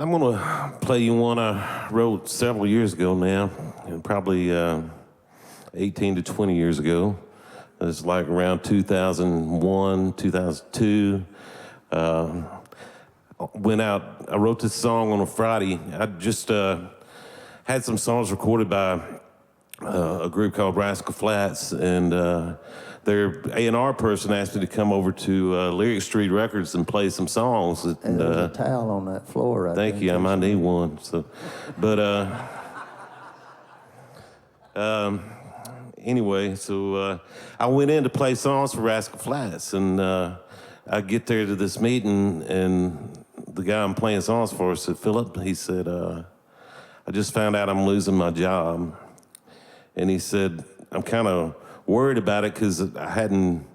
I'm gonna play you one I wrote several years ago now, and probably 18 to 20 years ago. It's like around 2001, 2002. Went out, I wrote this song on a Friday. I just had some songs recorded by a group called Rascal Flatts, and their A&R person asked me to come over to Lyric Street Records and play some songs. And there's a towel on that floor right Thank you, I might need one. So, but anyway, so I went in to play songs for Rascal Flatts, and I get there to this meeting, and the guy I'm playing songs for said, Phillip, he said, I just found out I'm losing my job. And he said, I'm kind of worried about it because I hadn't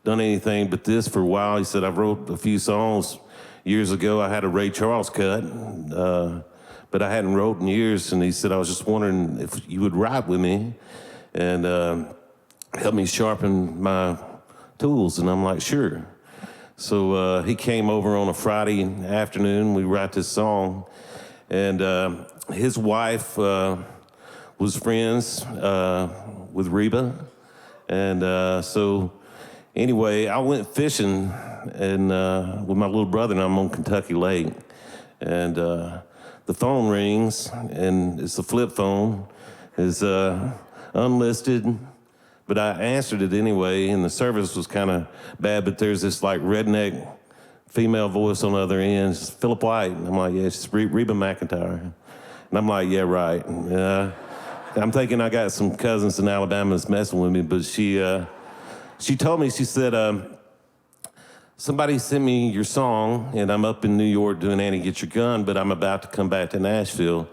done anything but this for a while. He said, I wrote a few songs years ago. I had a Ray Charles cut, but I hadn't wrote in years. And he said, I was just wondering if you would write with me and help me sharpen my tools. And I'm like, sure. So he came over on a Friday afternoon. We write this song. And his wife was friends with Reba. And so anyway, I went fishing and with my little brother, and I'm on Kentucky Lake. And the phone rings, and it's a flip phone. It's unlisted, but I answered it anyway, and the service was kind of bad, but there's this like redneck female voice on the other end. It's Phillip White. And I'm like, yeah, it's Reba McEntire. And I'm like, yeah, right. I'm thinking I got some cousins in Alabama that's messing with me, but she told me, she said, somebody sent me your song, and I'm up in New York doing Annie Get Your Gun, but I'm about to come back to Nashville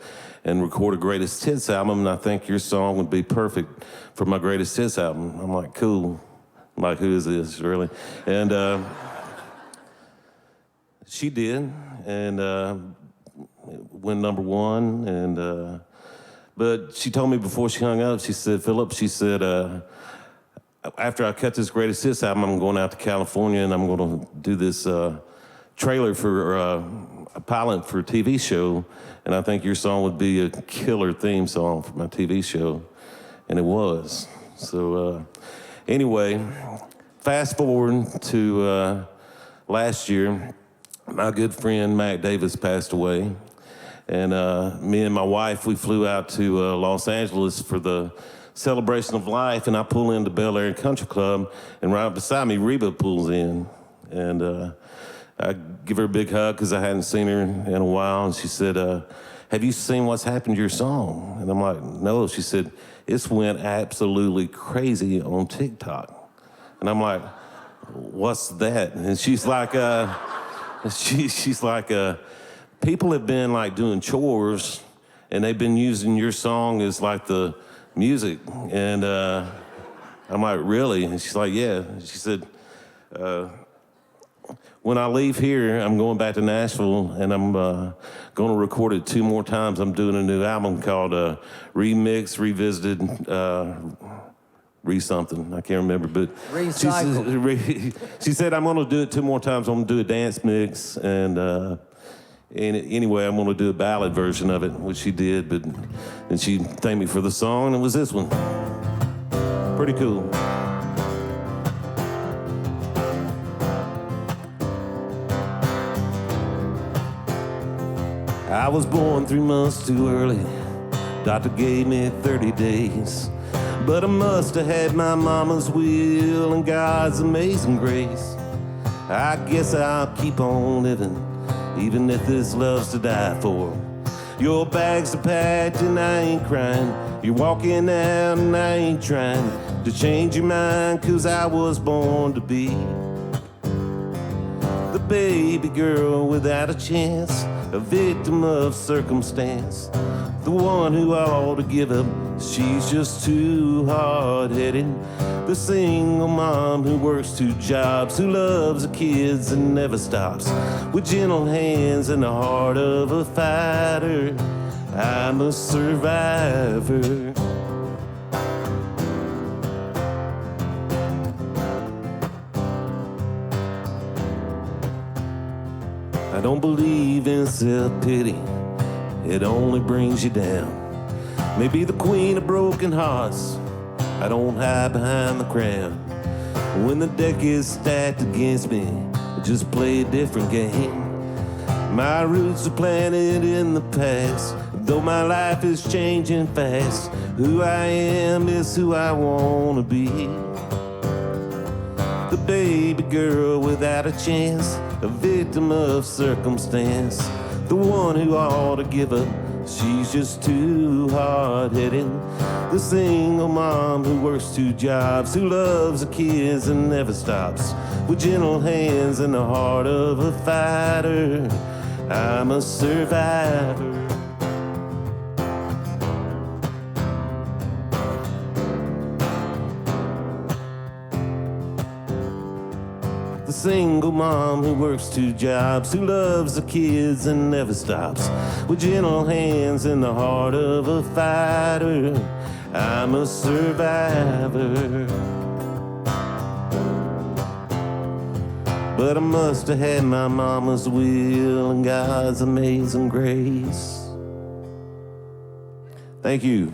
and record a greatest hits album, and I think your song would be perfect for my greatest hits album. I'm like, cool. I'm like, who is this, really? And she did, and went number one, and but she told me before she hung up, she said, Phillip, she said, after I cut this greatest hits album, I'm going out to California and I'm going to do this trailer for a pilot for a TV show, and I think your song would be a killer theme song for my TV show, and it was. So anyway, fast forward to last year, my good friend Mac Davis passed away. And me and my wife, we flew out to Los Angeles for the celebration of life, and I pull into Bel Air Country Club, and right beside me, Reba pulls in. And I give her a big hug because I hadn't seen her in a while, and she said, have you seen what's happened to your song? And I'm like, no. She said, it's went absolutely crazy on TikTok. And I'm like, what's that? And she's like, she's like, people have been like doing chores, and they've been using your song as like the music. And I'm like, really? And she's like, yeah. She said, when I leave here, I'm going back to Nashville, and I'm going to record it 2 more times. I'm doing a new album called Remix, Revisited, Re-something. I can't remember, but she said, I'm going to do it 2 more times. I'm going to do a dance mix, and anyway, I'm going to do a ballad version of it, which she did, and she thanked me for the song, and it was this one. Pretty cool. I was born 3 months too early. Doctor gave me 30 days. But I must have had my mama's will and God's amazing grace. I guess I'll keep on living, even if this love's to die for. Your bags are packed and I ain't crying. You're walking out and I ain't trying to change your mind, 'cause I was born to be the baby girl without a chance, a victim of circumstance, the one who I ought to give up. She's just too hard-headed. The single mom who works 2 jobs, who loves her kids and never stops, with gentle hands and the heart of a fighter. I'm a survivor. I don't believe in self-pity, it only brings you down. Maybe the queen of broken hearts, I don't hide behind the crown. When the deck is stacked against me, I just play a different game. My roots are planted in the past, though my life is changing fast. Who I am is who I want to be. The baby girl without a chance, a victim of circumstance, the one who ought to give up, she's just too hard-headed. The single mom who works 2 jobs, who loves her kids and never stops, with gentle hands and the heart of a fighter. I'm a survivor. The single mom who works 2 jobs, who loves her kids and never stops, with gentle hands and the heart of a fighter. I'm a survivor. But I must have had my mama's will and God's amazing grace. Thank you.